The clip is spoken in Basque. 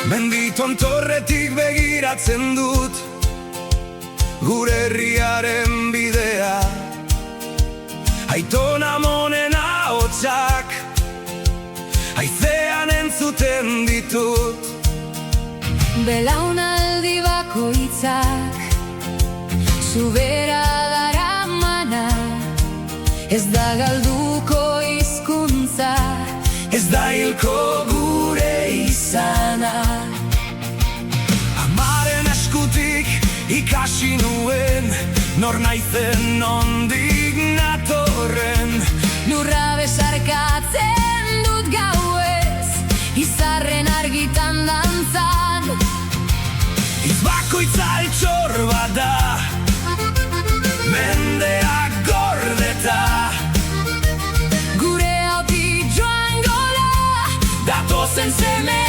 Mendi tontorretik begiratzen dut gure herriaren bidea. Aiton Amonen ahotsak haizean entzuten ditut. Belaunaldi bakoitzak zubera daramana, ez da galduko hizkuntza, ez da hilko gure izana. Amaren eskutik ikasi nuen nor naizen nondik natorren. Lurra besarkatzen dut gauez, izarren argitan dantzan. Hitz bakoitza altxor bat da, mendeak gordeta. Gure hautik joango da Datozen seme